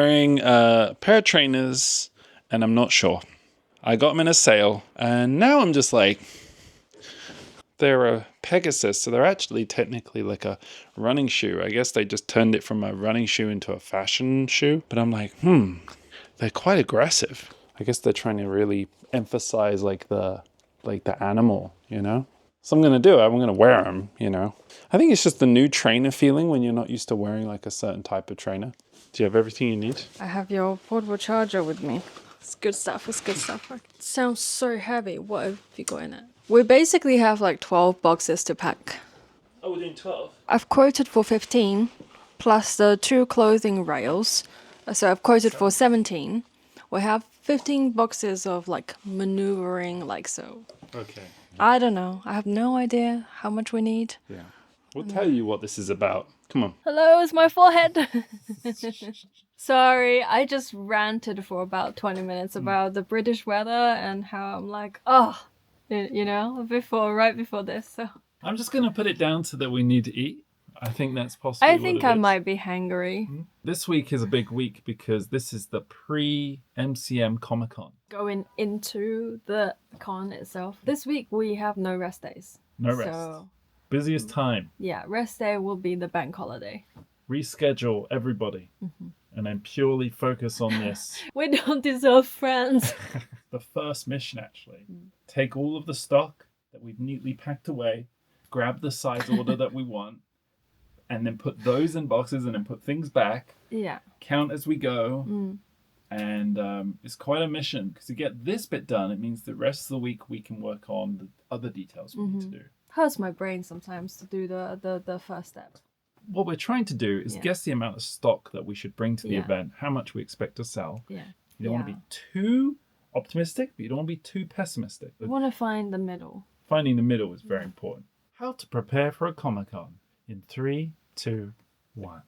wearing a pair of trainers and I'm not sure. I got them in a sale and now I'm just like, they're a Pegasus, so they're actually technically like a running shoe. I guess they just turned it from a running shoe into a fashion shoe. But I'm like, they're quite aggressive. I guess they're trying to really emphasize like the animal, you know? So I'm going to do it. I'm going to wear them, you know? I think it's just the new trainer feeling when you're not used to wearing like a certain type of trainer. Do you have everything you need? I have your portable charger with me. It's good stuff. It's good stuff. It sounds so heavy. What have you got in it? We basically have like 12 boxes to pack. Oh, we're doing 12? I've quoted for 15, plus the 2 clothing rails. So I've quoted for 17. We have 15 boxes of like maneuvering, like so. Okay. I don't know. I have no idea how much we need. Yeah. We'll tell you what this is about. Come on. Hello, it's my forehead. Sorry, I just ranted for about 20 minutes about the British weather and how I'm like, you know, right before this. So I'm just going to put it down to that we need to eat. I think that's possible. I think I might be hangry. This week is a big week because this is the Pre-MCM Comic Con. Going into the con itself. This week we have no rest days. No rest. So, busiest time. yeah, rest day will be the bank holiday. Reschedule everybody and then purely focus on this. We don't deserve friends. The first mission, actually. Take all of the stock that we've neatly packed away, grab the size order that we want, and then put those in boxes and then put things back. Yeah. Count as we go. And it's quite a mission because to get this bit done, it means the rest of the week we can work on the other details we need to do. Hurts my brain sometimes to do the first step. What we're trying to do is guess the amount of stock that we should bring to the event, how much we expect to sell. Yeah. You don't want to be too optimistic, but you don't want to be too pessimistic. You want to find the middle. Finding the middle is very important. How to prepare for a Comic-Con in 3, 2, 1.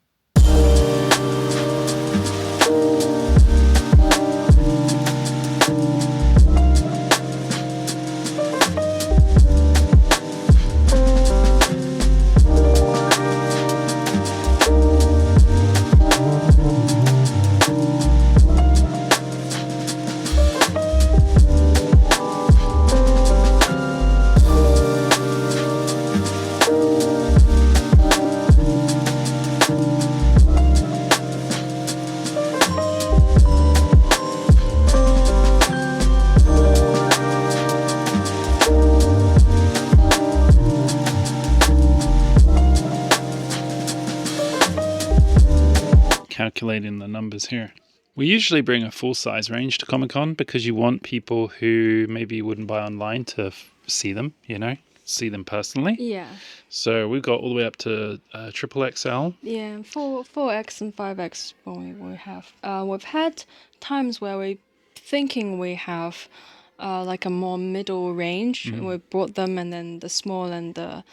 Calculating the numbers here. We usually bring a full size range to Comic-Con because you want people who maybe wouldn't buy online to see them, you know, see them personally. Yeah. So we've got all the way up to triple XL. Yeah, 4X and 5X we have. We've had times where we thinking we have like a more middle range. And we brought them, and then the small and the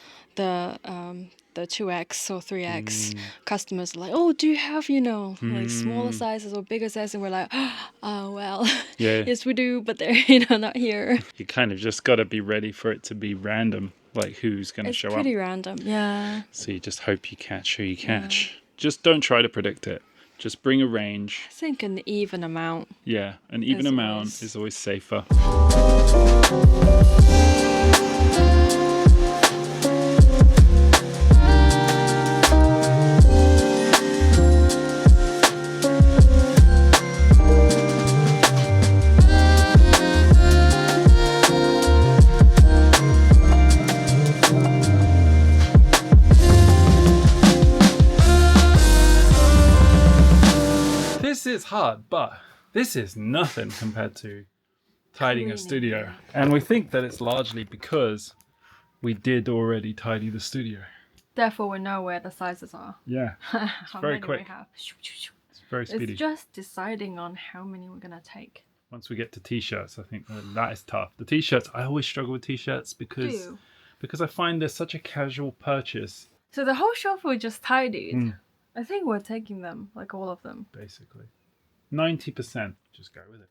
2X or 3X customers are like, oh, do you have, you know, like smaller sizes or bigger sizes? And we're like, oh, well, yes, we do, but they're, you know, not here. You kind of just got to be ready for it to be random, like who's going to show up. It's pretty random, yeah. So you just hope you catch who you catch. Yeah. Just don't try to predict it. Just bring a range. I think an even amount. Yeah, an even amount is always safer. This is hard, but this is nothing compared to tidying a studio. And we think that it's largely because we did already tidy the studio. Therefore, we know where the sizes are. Yeah, it's very quick. We have. It's very speedy. It's just deciding on how many we're going to take. Once we get to t-shirts, I think that is tough. The t-shirts, I always struggle with t-shirts because I find they're such a casual purchase. So the whole shelf we just tidied. I think we're taking them, like all of them. Basically. 90%, just go with it.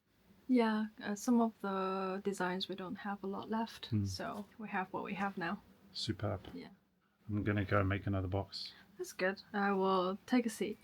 Yeah, some of the designs we don't have a lot left, so we have what we have now. Superb. Yeah. I'm going to go and make another box. That's good. I will take a seat.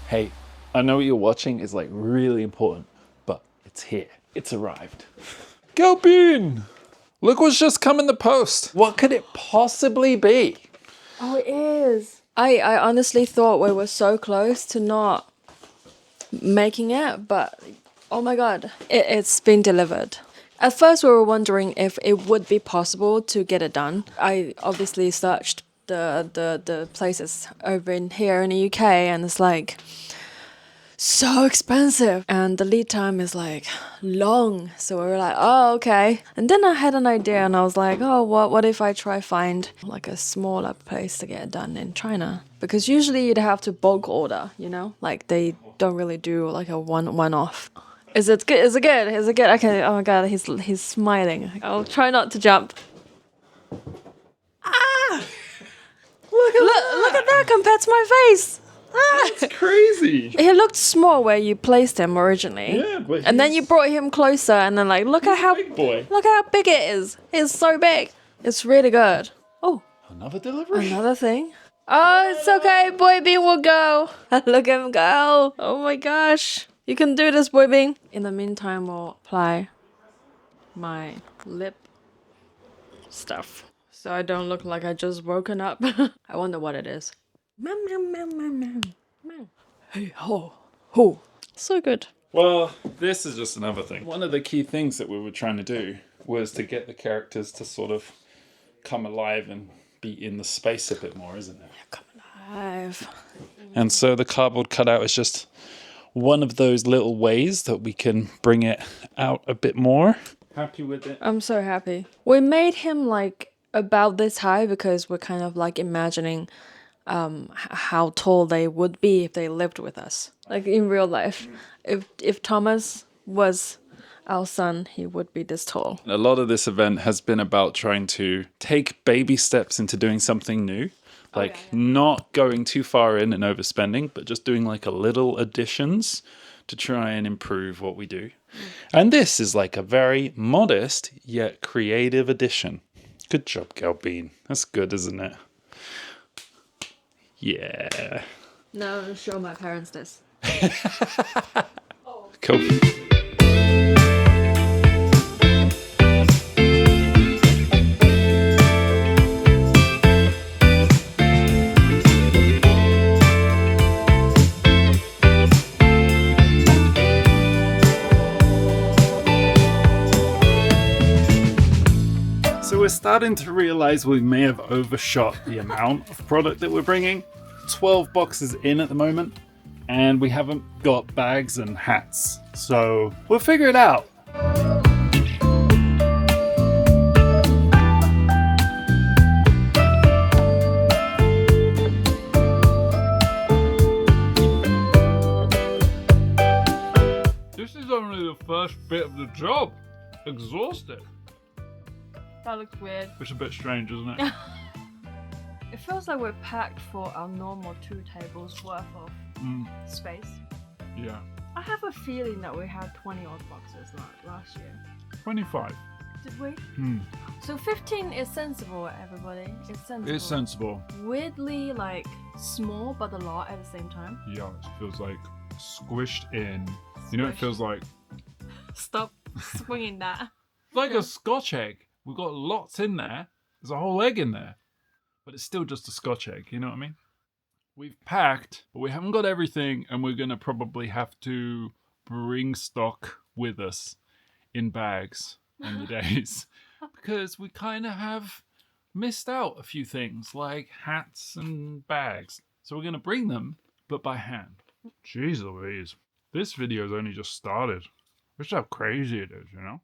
Hey, I know what you're watching is like really important, but it's here. It's arrived. Galpin! Look what's just come in the post. What could it possibly be? Oh, it is. I honestly thought we were so close to not making it, but oh my god, it's been delivered. At first, we were wondering if it would be possible to get it done. I obviously searched the places over in here in the UK, and it's like so expensive, and the lead time is like long. So we were like, oh, okay. And then I had an idea, and I was like, oh, what if I try find like a smaller place to get it done in China? Because usually you'd have to bulk order, you know, like they don't really do like a one-off. Is it good? Is it good? Is it good? Okay. Oh my god, he's smiling. I'll try not to jump. Ah! Look at that compared to my face. Ah! It's crazy. He looked small where you placed him originally. Yeah, but and then you brought him closer, and then like look at how big boy. Look how big it is. It's so big. It's really good. Oh, Another delivery? another thing. Oh, it's okay. Boy Bean will go. Look at him go. Oh my gosh. You can do this, Boy Bean. In the meantime, we'll apply my lip stuff so I don't look like I just woken up. I wonder what it is. Meow, meow, meow, meow, meow, meow. Hey, ho, ho. So good. Well, this is just another thing. One of the key things that we were trying to do was to get the characters to sort of come alive and be in the space a bit more, isn't it? Come alive. And so the cardboard cutout is just one of those little ways that we can bring it out a bit more. Happy with it? I'm so happy. We made him like about this high because we're kind of like imagining how tall they would be if they lived with us, like in real life. If Thomas was our son, he would be this tall. A lot of this event has been about trying to take baby steps into doing something new, like not going too far in and overspending, but just doing like a little additions to try and improve what we do. And this is like a very modest yet creative addition. Good job, Galpin. That's good, isn't it? Yeah. No, I'll show my parents this. Cool. So we're starting to realize we may have overshot the amount of product that we're bringing. 12 boxes in at the moment, and we haven't got bags and hats. So we'll figure it out. This is only the first bit of the job. Exhausted. That looks weird. It's a bit strange, isn't it? It feels like we're packed for our normal 2 tables worth of space. Yeah. I have a feeling that we had 20 odd boxes last year. 25. Did we? So 15 is sensible, everybody. It's sensible. It's sensible. Weirdly, like, small, but a lot at the same time. Yeah, it feels like squished in. You know, it feels like... Stop swinging that. like a Scotch egg. We've got lots in there. There's a whole egg in there. But it's still just a Scotch egg, you know what I mean? We've packed, but we haven't got everything, and we're going to probably have to bring stock with us in bags on the days. Because we kind of have missed out a few things, like hats and bags. So we're going to bring them, but by hand. Jeez Louise. This video's only just started. Just how crazy it is, you know?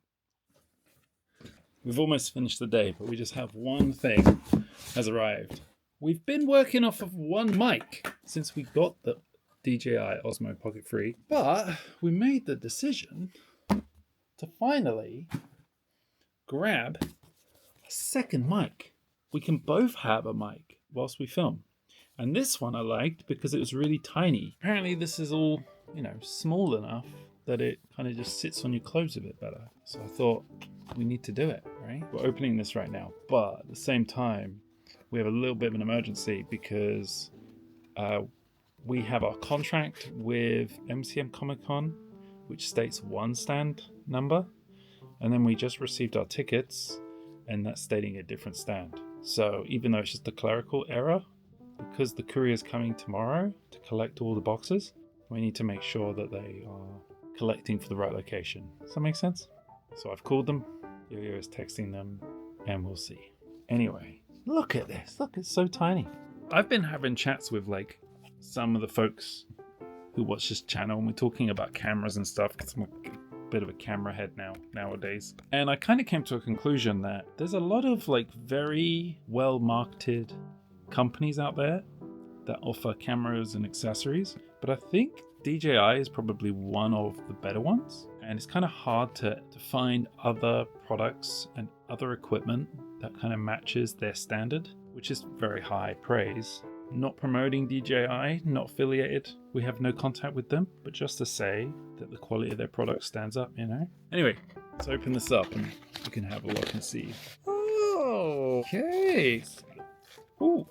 We've almost finished the day, but we just have one thing has arrived. We've been working off of one mic since we got the DJI Osmo Pocket 3. But we made the decision to finally grab a second mic. We can both have a mic whilst we film. And this one I liked because it was really tiny. Apparently this is all, small enough that it kind of just sits on your clothes a bit better. So I thought we need to do it, right? We're opening this right now, but at the same time, we have a little bit of an emergency because we have our contract with MCM Comic Con, which states one stand number, and then we just received our tickets, and that's stating a different stand. So even though it's just a clerical error, because the courier is coming tomorrow to collect all the boxes, we need to make sure that they are collecting for the right location. Does that make sense? So I've called them, Yoyo is texting them, and we'll see. Anyway, look at this. Look, it's so tiny. I've been having chats with some of the folks who watch this channel, and we're talking about cameras and stuff because I'm a bit of a camera head nowadays. And I kind of came to a conclusion that there's a lot of very well marketed companies out there that offer cameras and accessories, but I think DJI is probably one of the better ones, and it's kind of hard to find other products and other equipment that kind of matches their standard, which is very high praise. Not promoting DJI, not affiliated, we have no contact with them, but just to say that the quality of their product stands up, Anyway, let's open this up and you can have a look and see. Oh, okay. Ooh.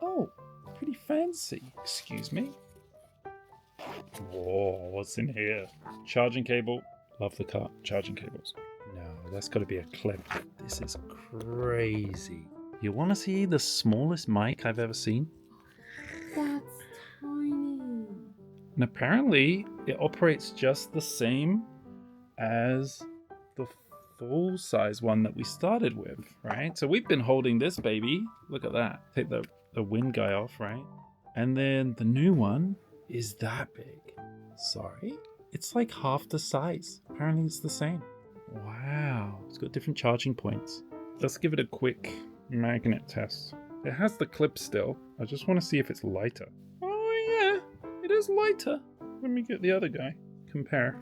Oh, pretty fancy. Excuse me. Whoa, what's in here? Charging cable. Love the car. Charging cables. No, that's got to be a clip. This is crazy. You want to see the smallest mic I've ever seen? That's tiny. And apparently, it operates just the same as the full-size one that we started with, right? So we've been holding this baby. Look at that. Take the wind guy off, right? And then the new one is that big. Sorry? It's like half the size. Apparently it's the same. Wow. It's got different charging points. Let's give it a quick magnet test. It has the clip still. I just want to see if it's lighter. Oh yeah, it is lighter. Let me get the other guy. Compare.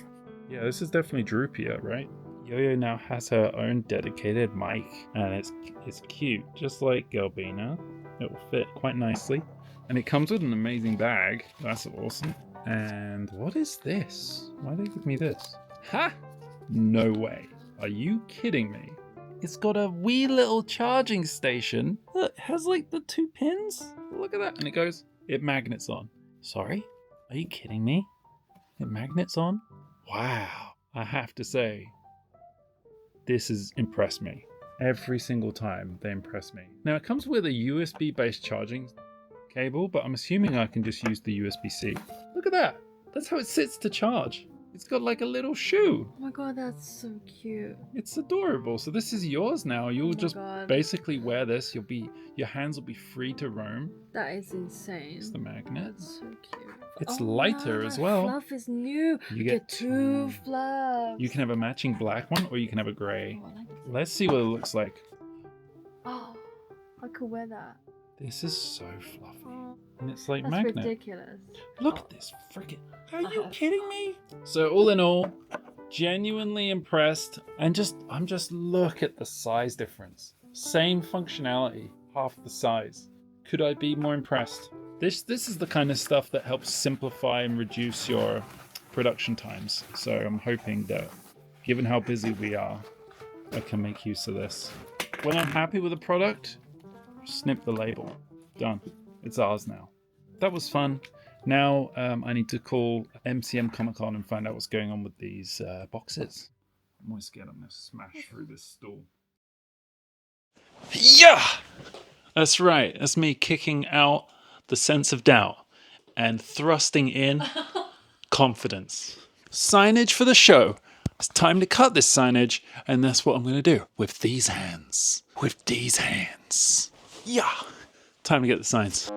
Yeah, this is definitely droopier, right? Yoyo now has her own dedicated mic, and it's cute, just like Galbina. It will fit quite nicely, and it comes with an amazing bag. That's awesome. And what is this? Why did they give me this? Ha! No way. Are you kidding me? It's got a wee little charging station. Look, it has the 2 pins. Look at that. And it magnets on. Sorry? Are you kidding me? It magnets on? Wow. I have to say, this has impressed me. Every single time they impress me. Now it comes with a USB-based charging cable, but I'm assuming I can just use the USB-C. Look at that. That's how it sits to charge. It's got a little shoe. Oh my god, that's so cute. It's adorable. So this is yours now. You'll just basically wear this. Your hands will be free to roam. That is insane. It's the magnet. That's so cute. It's lighter as well. Fluff is new. You get 2 fluffs. You can have a matching black one, or you can have a grey. Oh, I like this. Let's see what it looks like. Oh, I could wear that. This is so fluffy. Oh, And it's like that's magnet. ridiculous. Look at this freaking. Are you kidding me? So all in all, genuinely impressed, and I'm just look at the size difference. Same functionality, half the size. Could I be more impressed? This is the kind of stuff that helps simplify and reduce your production times. So I'm hoping that, given how busy we are, I can make use of this. When I'm happy with a product, snip the label. Done. It's ours now. That was fun. Now I need to call MCM Comic Con and find out what's going on with these boxes. I'm always scared I'm going to smash through this stool. Yeah! That's right. That's me kicking out the sense of doubt and thrusting in confidence. Signage for the show. It's time to cut this signage, and that's what I'm going to do with these hands. With these hands. Yeah! Time to get the signs.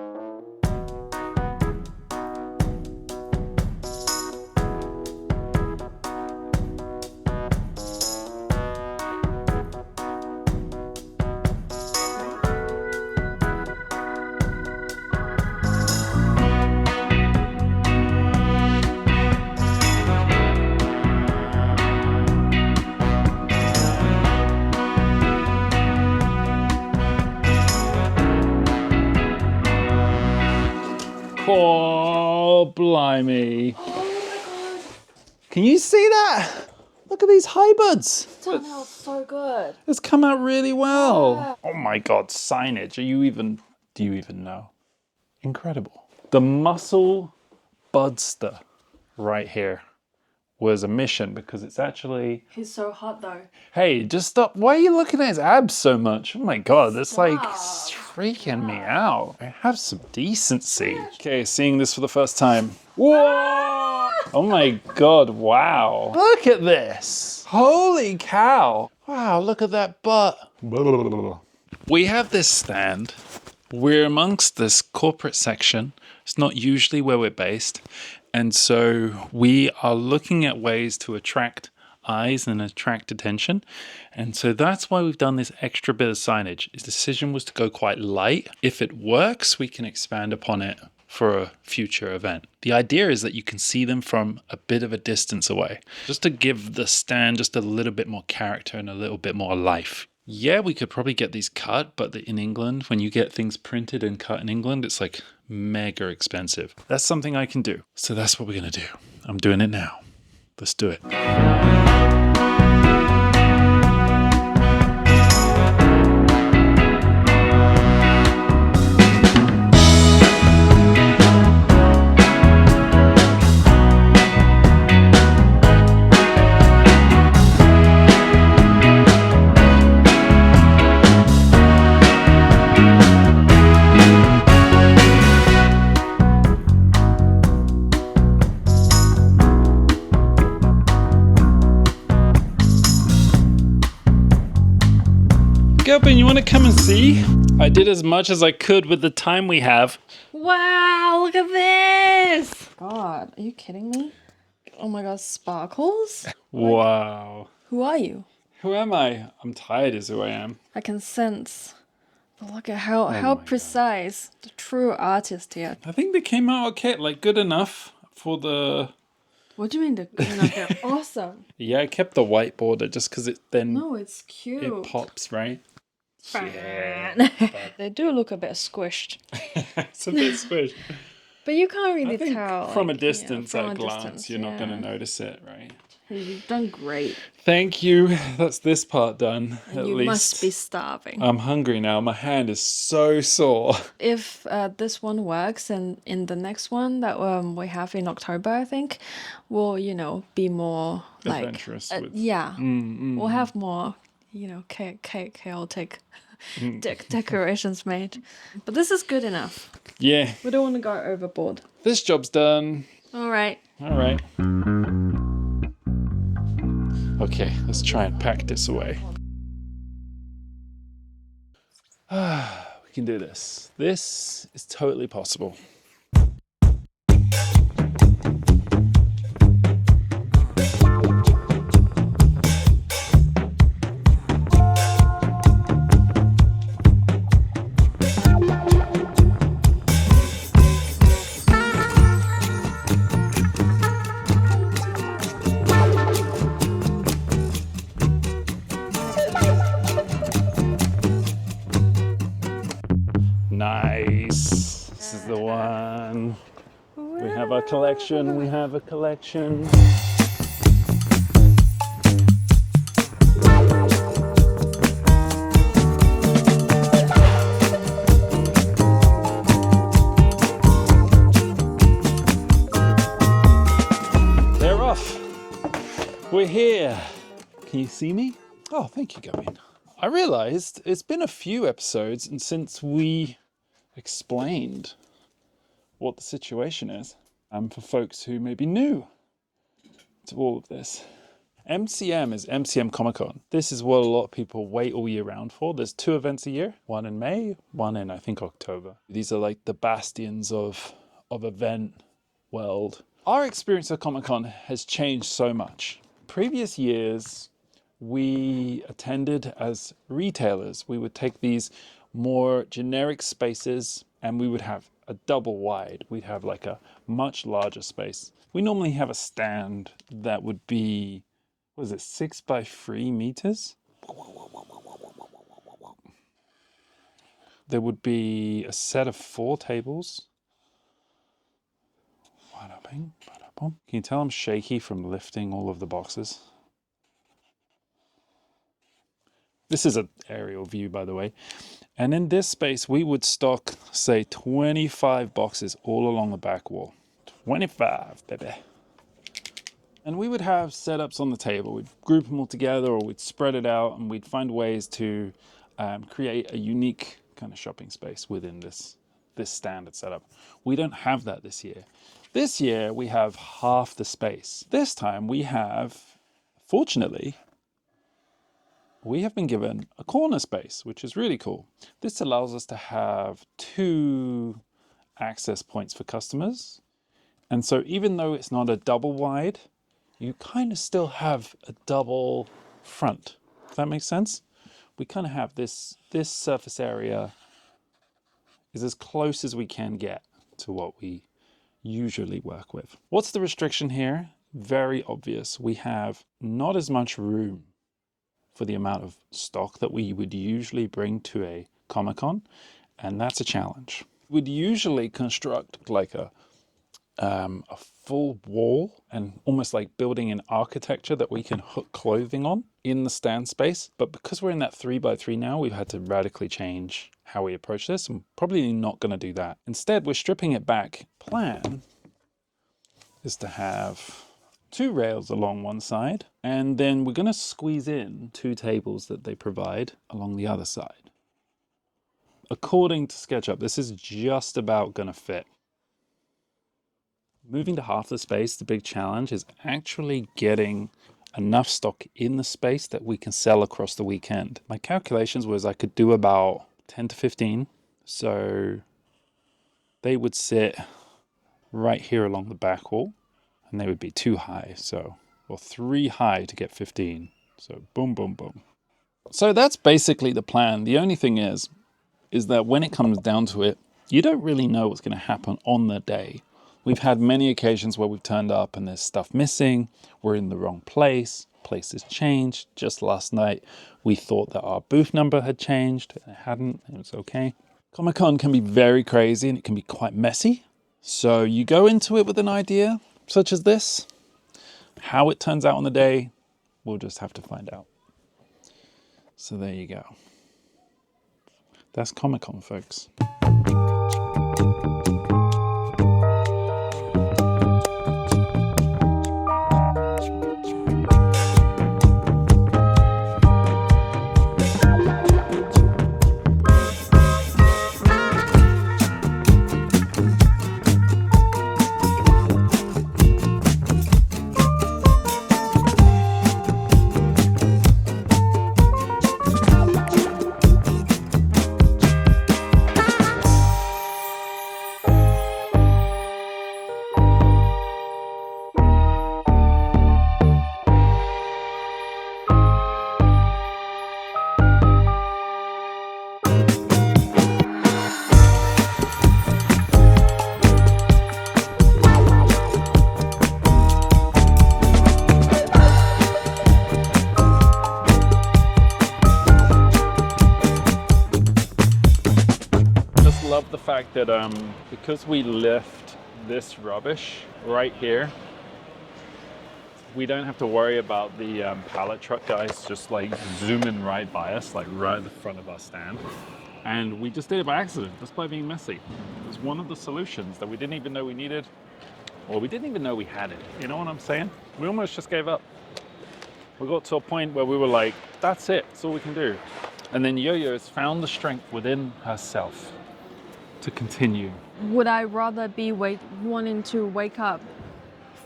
Oh, blimey. Oh my god. Can you see that? Look at these high buds. It's turned out so good. It's come out really well. Yeah. Oh my god, Signage. Do you even know? Incredible. The muscle budster right here was a mission because it's actually... He's so hot though. Hey, just stop. Why are you looking at his abs so much? Oh my god, that's like Stop. freaking me out. Have some decency. Okay, seeing this for the first time. Whoa! Oh my god, wow. Look at this. Holy cow. Wow, look at that butt. We have this stand. We're amongst this corporate section. It's not usually where we're based. And so we are looking at ways to attract eyes and attract attention. And so that's why we've done this extra bit of signage. His decision was to go quite light. If it works, we can expand upon it for a future event. The idea is that you can see them from a bit of a distance away, just to give the stand just a little bit more character and a little bit more life. Yeah, we could probably get these cut, but in England, when you get things printed and cut in England, it's like mega expensive. That's something I can do. So that's what we're going to do. I'm doing it now. Let's do it. Gilpin, you want to come and see? I did as much as I could with the time we have. Wow, look at this! God, are you kidding me? Oh my god, sparkles? Wow. Who are you? Who am I? I'm tired is who I am. I can sense. But look at how precise. The true artist here. I think they came out okay, like good enough for the... What do you mean they're good enough? They're awesome. Yeah, I kept the white border just because it then No, it's cute. it pops, right? They do look a bit squished. It's a bit squished. But you can't really I think tell. from like, a distance, from at a glance, distance, you're not going to yeah. notice it, right? You've done great. Thank you. That's this part done, And at you least. must be starving. I'm hungry now. My hand is so sore. If this one works, and in the next one that we have in October, I think, we'll, be more like... Adventurous with... Yeah. We'll have more, chaotic decorations made. But this is good enough. Yeah. We don't want to go overboard. This job's done. All right. All right. Okay, let's try and pack this away. We can do this. This is totally possible. Nice. This is the one. We have a collection. We have a collection. They're off. We're here. Can you see me? Oh, thank you, Gavin. I realized it's been a few episodes and since we explained what the situation is, for folks who may be new to all of this. MCM is MCM Comic Con. This is what a lot of people wait all year round for. There's 2 events a year, one in May, one in I think October. These are like the bastions of event world. Our experience of Comic Con has changed so much. Previous years, we attended as retailers. We would take these more generic spaces and we would have a double wide. We'd have like a much larger space. We normally have a stand that would be, what is it, 6 by 3 meters? There would be a set of 4 tables. Bada bing, bada boom. Can you tell I'm shaky from lifting all of the boxes? This is an aerial view, by the way. And in this space, we would stock, say, 25 boxes all along the back wall. 25, baby. And we would have setups on the table. We'd group them all together, or we'd spread it out, and we'd find ways to create a unique kind of shopping space within this standard setup. We don't have that this year. This year, we have half the space. This time, we have, fortunately, we have been given a corner space, which is really cool. This allows us to have 2 access points for customers. And so even though it's not a double wide, you kind of still have a double front. If that makes sense? We kind of have this surface area is as close as we can get to what we usually work with. What's the restriction here? Very obvious. We have not as much room for the amount of stock that we would usually bring to a Comic-Con, and that's a challenge. We'd usually construct like a full wall and almost like building an architecture that we can hook clothing on in the stand space. But because we're in that 3x3 now, we've had to radically change how we approach this. I'm probably not going to do that. Instead, we're stripping it back. Plan is to have 2 rails along one side, and then we're going to squeeze in 2 tables that they provide along the other side. According to SketchUp, this is just about going to fit. Moving to half the space, the big challenge is actually getting enough stock in the space that we can sell across the weekend. My calculations was I could do about 10 to 15. So they would sit right here along the back wall, and they would be 2 high. So, or 3 high to get 15. So boom, boom, boom. So that's basically the plan. The only thing is that when it comes down to it, you don't really know what's going to happen on the day. We've had many occasions where we've turned up and there's stuff missing. We're in the wrong place. Places changed. Just last night, we thought that our booth number had changed. It hadn't. It was okay. Comic-Con can be very crazy and it can be quite messy. So you go into it with an idea such as this. How it turns out on the day, we'll just have to find out. So there you go. That's Comic-Con, folks. Love the fact that because we left this rubbish right here, we don't have to worry about the pallet truck guys just like zooming right by us, like right at the front of our stand. And we just did it by accident, just by being messy. It was one of the solutions that we didn't even know we needed, or we didn't even know we had it. You know what I'm saying? We almost just gave up. We got to a point where we were like, that's it, that's all we can do. And then Yoyo has found the strength within herself to continue. Would I rather be wanting to wake up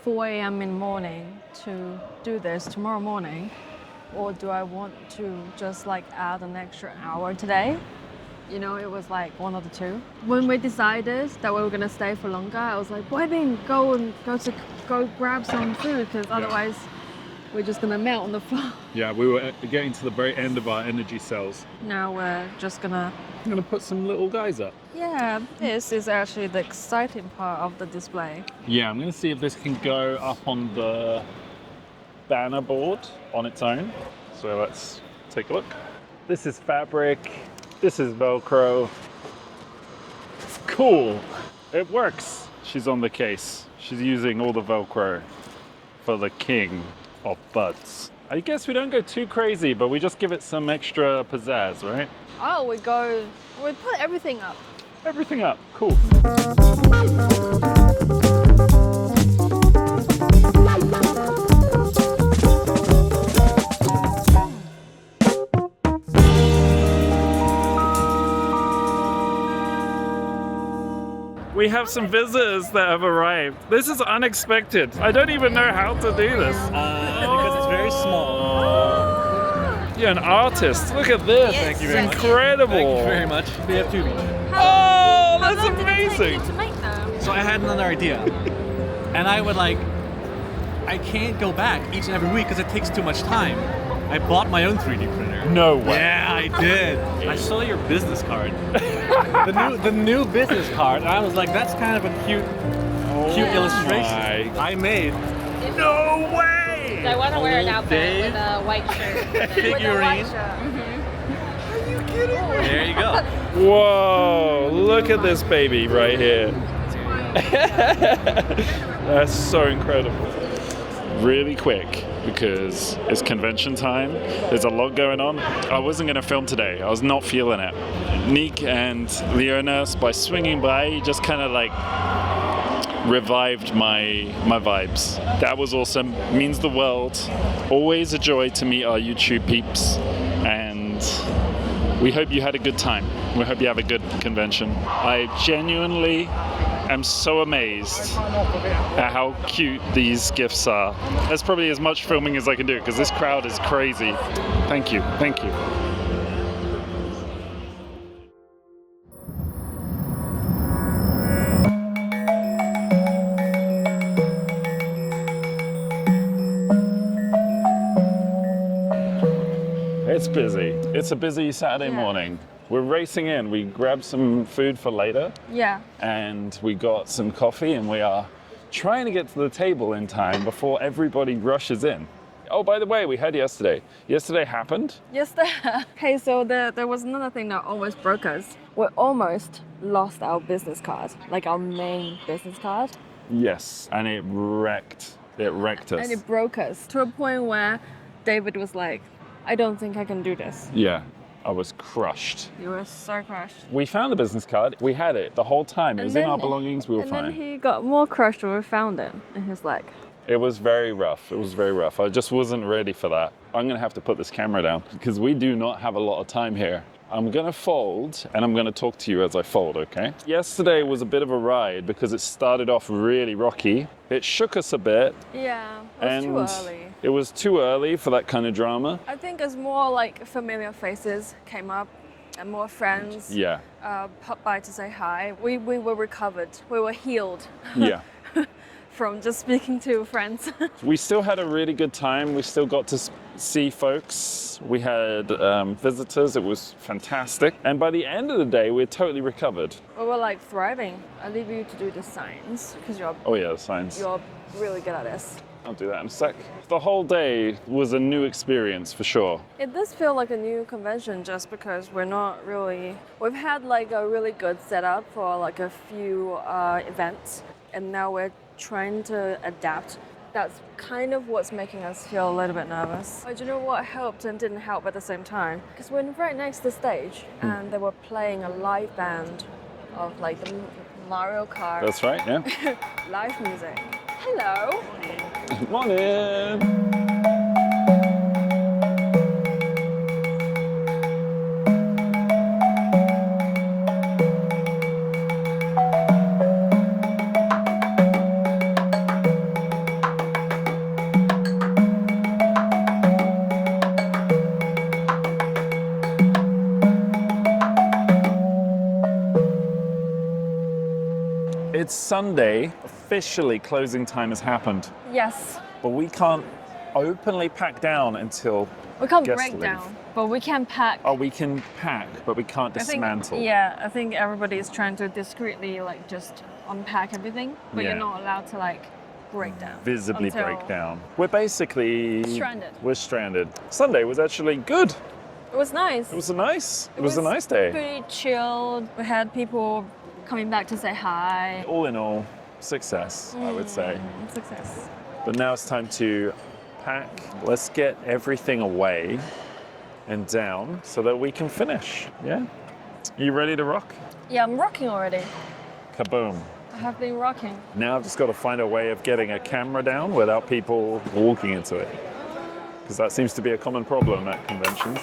4 a.m. in the morning to do this tomorrow morning, or do I want to just like add an extra hour today? You know, it was like one of the two. When we decided that we were gonna stay for longer, I was like, "Boy, then go grab some food, because otherwise we're just gonna melt on the floor." Yeah, we were getting to the very end of our energy cells. Now we're just gonna put some little guys up. Yeah, this is actually the exciting part of the display. Yeah, I'm gonna see if this can go up on the banner board on its own. So let's take a look. This is fabric, this is Velcro. It's cool, it works. She's on the case. She's using all the Velcro for the king of buds. I guess we don't go too crazy, but we just give it some extra pizzazz, right? Oh, we put everything up. Everything up, cool. We have some visitors that have arrived. This is unexpected. I don't even know how to do this. Because it's very small. You're an artist. Look at this. Yes. Thank you very much. Incredible. Thank you very much. We have 2 each. Oh, that's How long did it take amazing. you to make them? So I had another idea. And I can't go back each and every week because it takes too much time. I bought my own 3D printer. No way. Yeah, I did. I saw your business card. the new business card. I was like, that's kind of a cute illustration. I made. No way. I want to wear an outfit Dave. with a white shirt. Figurine. There you go. Whoa, look at this baby right here. That's so incredible. Really quick, because it's convention time. There's a lot going on. I wasn't going to film today. I was not feeling it. Niek and Leona, by swinging by, just kind of like revived my vibes. That was awesome. Means the world. Always a joy to meet our YouTube peeps. And we hope you had a good time. We hope you have a good convention. I genuinely am so amazed at how cute these gifts are. That's probably as much filming as I can do because this crowd is crazy. Thank you, thank you. It's busy. It's a busy Saturday morning. We're racing in. We grabbed some food for later. Yeah. And we got some coffee and we are trying to get to the table in time before everybody rushes in. Oh, by the way, we had yesterday. Yesterday happened. Yes. Okay, so there was another thing that almost broke us. We almost lost our business card, like our main business card. Yes, and it wrecked. It wrecked us. And it broke us to a point where David was like, I don't think I can do this. Yeah, I was crushed. You were so crushed. We found the business card. We had it the whole time. It was in our belongings. We were and fine. then he got more crushed when we found it. And he's like, It was very rough. It was very rough. I just wasn't ready for that. I'm going to have to put this camera down because we do not have a lot of time here. I'm going to fold and I'm going to talk to you as I fold, okay? Yesterday was a bit of a ride because it started off really rocky. It shook us a bit. yeah, it was too early. It was too early for that kind of drama. I think it's more like familiar faces came up and more friends Yeah, popped by to say hi. We were recovered. We were healed yeah. from just speaking to friends. We still had a really good time. We still got to see folks. We had visitors. It was fantastic. And by the end of the day, we're totally recovered. We were like thriving. I leave you to do the signs because Oh yeah, the signs. you're really good at this. I'll do that in a sec. The whole day was a new experience for sure. It does feel like a new convention just because we've had like a really good setup for like a few events and now we're trying to adapt. That's kind of what's making us feel a little bit nervous. But you know what helped and didn't help at the same time? Because we're right next to the stage and they were playing a live band of like the Mario Kart That's right, yeah. live music. Hello. Morning. It's Sunday. Officially, closing time has happened. Yes. But we can't openly pack down until We can't guests break leave. down, but we can pack. Oh, we can pack, but we can't I think, dismantle. I think everybody is trying to discreetly like just unpack everything, but Yeah. you're not allowed to like break down. Visibly until- break down. We're basically Stranded. We're stranded. Sunday was actually good. It was nice. It was a nice day. Pretty chilled. We had people coming back to say hi. All in all, success, I would say. Success. But now it's time to pack. Let's get everything away and down so that we can finish. Yeah? You ready to rock? Yeah, I'm rocking already. Kaboom. I have been rocking. Now I've just got to find a way of getting a camera down without people walking into it. Because that seems to be a common problem at conventions.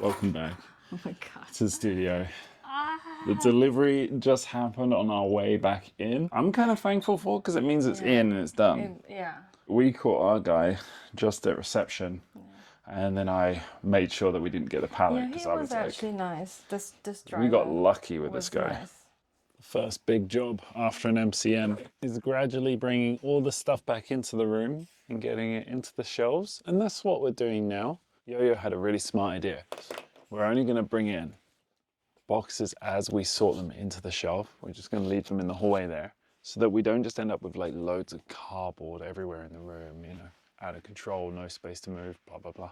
Welcome back Oh my god. to the studio. The delivery just happened on our way back in. I'm kind of thankful for because it means it's in and it's done. Yeah. We caught our guy just at reception, and then I made sure that we didn't get the pallet Yeah, because he I was was like, actually nice. This driver. we got lucky with this was guy. nice. First big job after an MCM is gradually bringing all the stuff back into the room and getting it into the shelves, and that's what we're doing now. Yoyo had a really smart idea. We're only going to bring in boxes as we sort them into the shelf. We're just going to leave them in the hallway there so that we don't just end up with like loads of cardboard everywhere in the room, you know, out of control, no space to move, blah, blah, blah.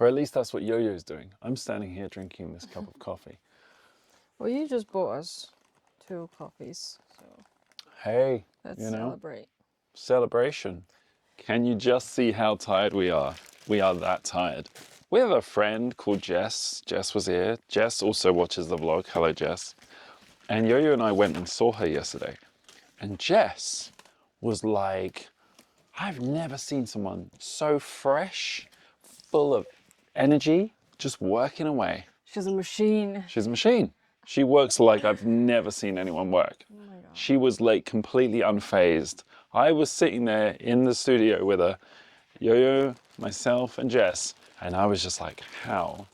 Or at least that's what Yoyo's doing. I'm standing here drinking this cup of coffee. Well, you just bought us 2 coffees, so Hey, let's you know, celebrate. celebration. Can you just see how tired we are? We are that tired. We have a friend called Jess. Jess was here. Jess also watches the vlog. Hello, Jess. And Yoyo and I went and saw her yesterday. And Jess was like, I've never seen someone so fresh, full of energy, just working away. She's a machine. She's a machine. She works like I've never seen anyone work. Oh my god. She was like completely unfazed. I was sitting there in the studio with her, Yoyo, myself, and Jess, and I was just like, how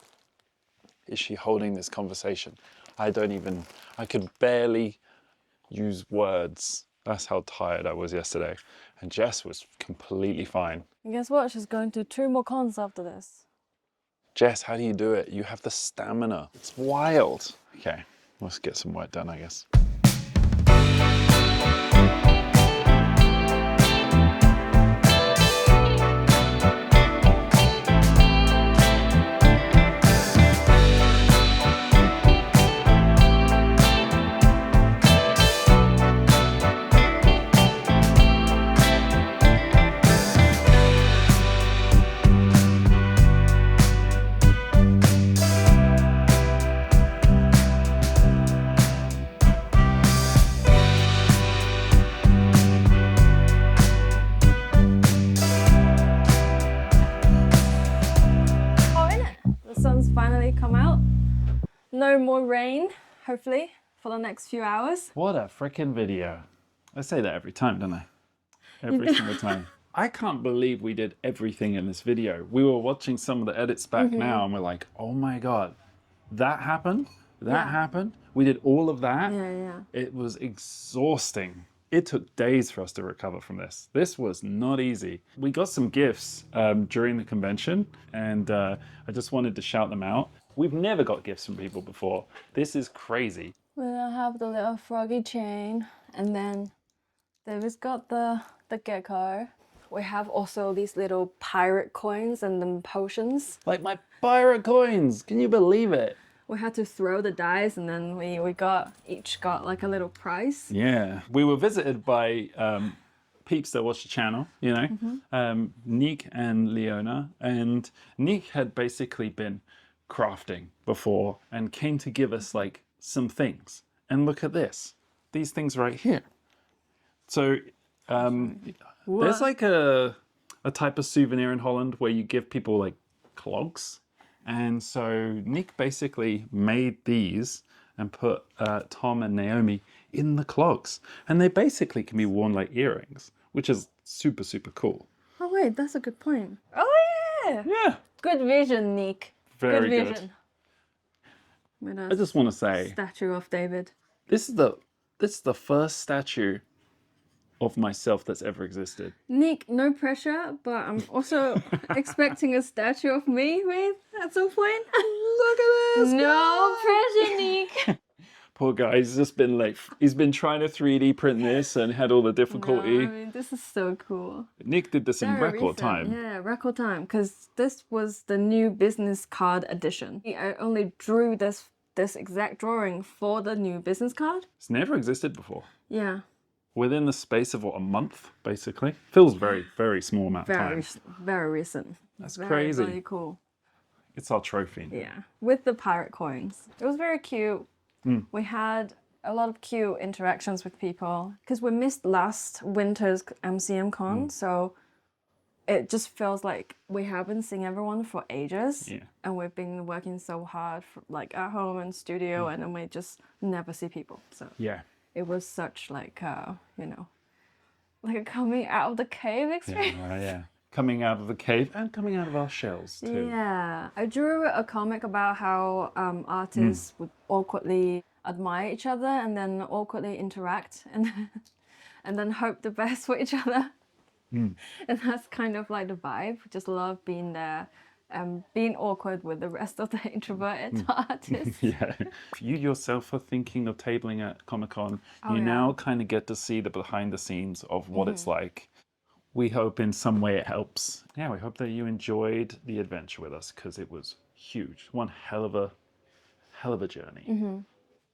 is she holding this conversation? I could barely use words. That's how tired I was yesterday. And Jess was completely fine. And guess what? She's going to 2 more cons after this. Jess, how do you do it? You have the stamina. It's wild. Okay, let's get some work done, I guess. Finally come out. No more rain, hopefully, for the next few hours. What a freaking video. I say that every time, don't I? Every single time. I can't believe we did everything in this video. We were watching some of the edits back now and we're like, oh my God, that happened? That happened? We did all of that? Yeah. It was exhausting. It took days for us to recover from this. This was not easy. We got some gifts during the convention and I just wanted to shout them out. We've never got gifts from people before. This is crazy. We have the little froggy chain, and then David's got the gecko. We have also these little pirate coins and then potions. Like my pirate coins, can you believe it? We had to throw the dice, and then we each got like a little prize. Yeah, we were visited by peeps that watch the channel, you know, Niek and Leona. And Niek had basically been crafting before and came to give us like some things. And look at this, these things right here. So there's like a type of souvenir in Holland where you give people like clogs. And so Niek basically made these and put Tom and Naomi in the clogs. And they basically can be worn like earrings, which is super, super cool. Oh wait, that's a good point. Oh yeah! Yeah. Good vision, Niek. Very good good. vision. I just want to say, statue of David. this is the first statue of myself that's ever existed. Niek, no pressure, but I'm also expecting a statue of me at some point. Look at this! No pressure, Niek. Poor guy, he's just been like, he's been trying to 3D print this and had all the No, difficulty. I mean, this is so cool. Nick did this in Very record recent. time. Yeah, record time, because this was the new business card edition. I only drew this exact drawing for the new business card. It's never existed before. Yeah, Within the space of, what, a month, basically? Feels very, very small amount of very, time. very recent. That's Very, crazy. Very cool. It's our trophy. Yeah, with the pirate coins. It was very cute. We had a lot of cute interactions with people because we missed last winter's MCM Con, so it just feels like we haven't seen everyone for ages. Yeah. And we've been working so hard for, like at home and studio, and then we just never see people. So Yeah. it was such like you know, like a coming out of the cave experience. Yeah. Coming out of the cave and coming out of our shells too. Yeah, I drew a comic about how artists would awkwardly admire each other and then awkwardly interact and then hope the best for each other. And that's kind of like the vibe. Just love being there, being awkward with the rest of the introverted artists. Yeah. If you yourself are thinking of tabling at ComicCon, you yeah. now kind of get to see the behind the scenes of what it's like. We hope in some way it helps. Yeah, we hope that you enjoyed the adventure with us because it was huge. One hell of a journey.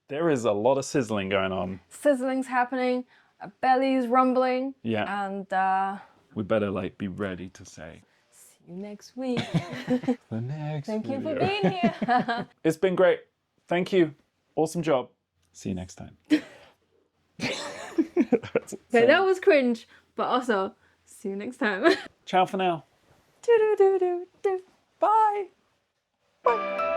There is a lot of sizzling going on. Sizzling's happening, our belly's rumbling. Yeah. And We better be ready to say see you next week. the next Thank you for video. being here. It's been great. Thank you. Awesome job. See you next time. Okay, that was cringe, but also see you next time. Ciao for now. Do do do do do. Bye. Bye.